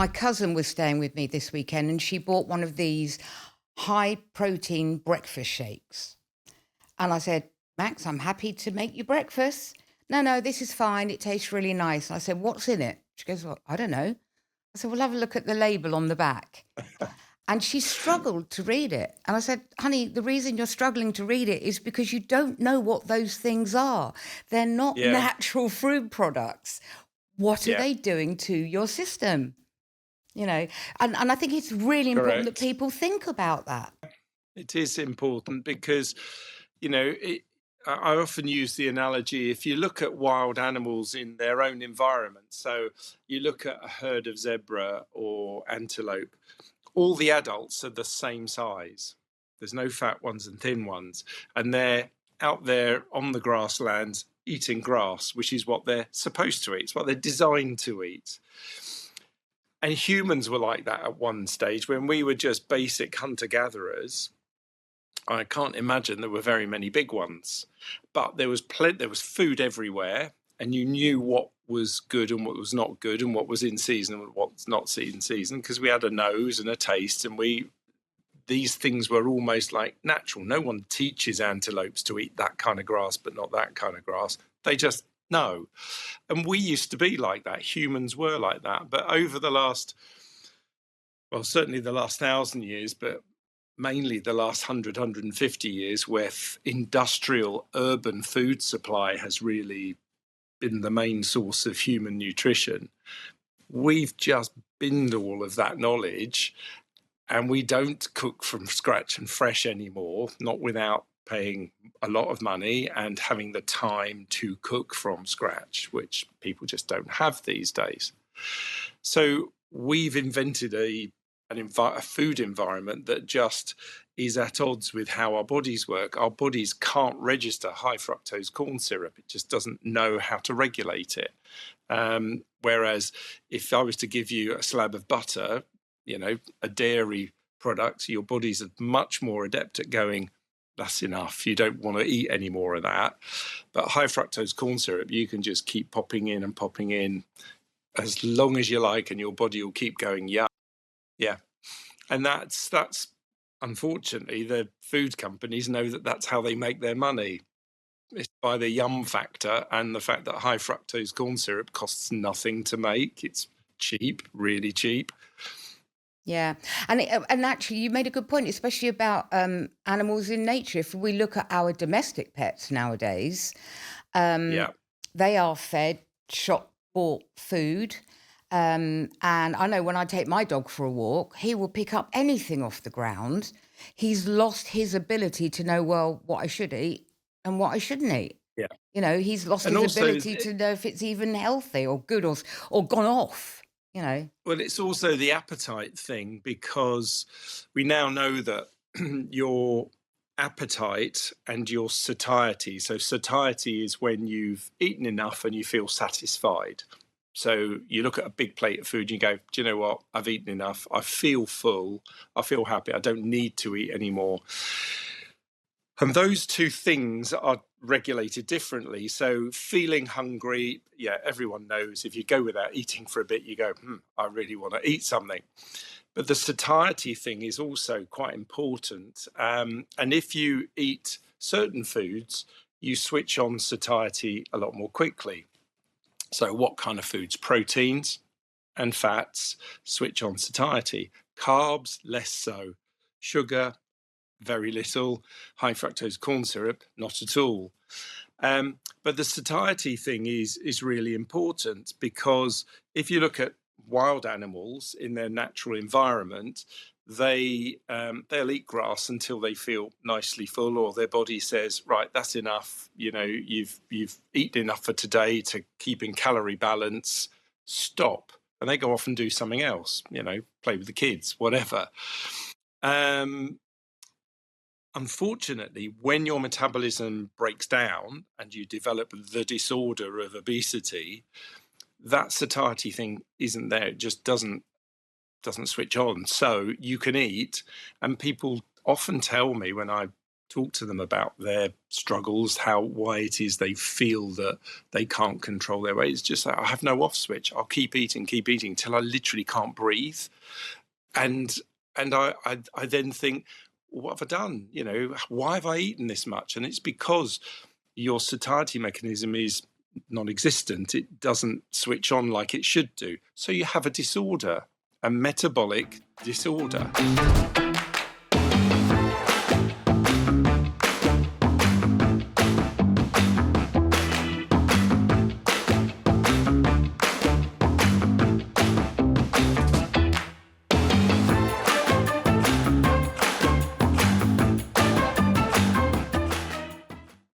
my cousin was staying with me this weekend and she bought one of these high protein breakfast shakes. And I said, Max, I'm happy to make you breakfast. No, no, this is fine. It tastes really nice. I said, what's in it? She goes, well, I don't know. I said, well, have a look at the label on the back. And she struggled to read it. And I said, honey, the reason you're struggling to read it is because you don't know what those things are. They're not Yeah, natural food products. What are yeah, they doing to your system? You know, and I think it's really important that correct. people think about that. It is important because, I often use the analogy, if you look at wild animals in their own environment, so you look at a herd of zebra or antelope, all the adults are the same size. There's no fat ones and thin ones. And they're out there on the grasslands eating grass, which is what they're supposed to eat. It's what they're designed to eat. And humans were like that at one stage when we were just basic hunter-gatherers. I can't imagine there were very many big ones, but there was food everywhere, and you knew what was good and what was not good, and what was in season and what was not in season, because we had a nose and a taste, and these things were almost like natural. No one teaches antelopes to eat that kind of grass, but not that kind of grass. They just know. And we used to be like that. Humans were like that. But over the last, well, certainly the last 1,000 years, but mainly the last 150 years, where industrial urban food supply has really been the main source of human nutrition, we've just binned all of that knowledge, and we don't cook from scratch and fresh anymore, not without paying a lot of money and having the time to cook from scratch, which people just don't have these days. So we've invented a food environment that just is at odds with how our bodies work. Our bodies can't register high fructose corn syrup. It just doesn't know how to regulate it. Whereas if I was to give you a slab of butter, a dairy product, your body's much more adept at going, that's enough. You don't want to eat any more of that. But high fructose corn syrup, you can just keep popping in as long as you like, and your body will keep going, yeah. Yeah. And that's unfortunately, the food companies know that that's how they make their money. It's by the yum factor and the fact that high fructose corn syrup costs nothing to make. It's cheap, really cheap. Yeah, and actually, you made a good point, especially about animals in nature. If we look at our domestic pets nowadays, um, Yeah. they are fed shop bought food. And I know when I take my dog for a walk, he will pick up anything off the ground. He's lost his ability to know, well, what I should eat and what I shouldn't eat. Yeah. He's lost And his also, ability to know if it's even healthy or good or gone off, you know. well, it's also the appetite thing, because we now know that your appetite and your satiety. So satiety is when you've eaten enough and you feel satisfied. So you look at a big plate of food and you go, do you know what? I've eaten enough. I feel full. I feel happy. I don't need to eat anymore. And those two things are regulated differently. So feeling hungry, yeah, everyone knows if you go without eating for a bit, you go, I really want to eat something. But the satiety thing is also quite important. And if you eat certain foods, you switch on satiety a lot more quickly. So what kind of foods? Proteins and fats switch on satiety. Carbs, less so. Sugar, very little. High fructose corn syrup, not at all. But the satiety thing is really important, because if you look at wild animals in their natural environment, they'll eat grass until they feel nicely full, or their body says, right, that's enough. You've eaten enough for today to keep in calorie balance. Stop. And they go off and do something else, play with the kids, whatever. Unfortunately, when your metabolism breaks down and you develop the disorder of obesity, that satiety thing isn't there. It just doesn't switch on. So you can eat, and people often tell me when I talk to them about their struggles, why it is they feel that they can't control their weight. It's just like, I have no off switch. I'll keep eating till I literally can't breathe. And I then think, what have I done? You know, why have I eaten this much? And it's because your satiety mechanism is non-existent. It doesn't switch on like it should do. So you have a disorder, a metabolic disorder.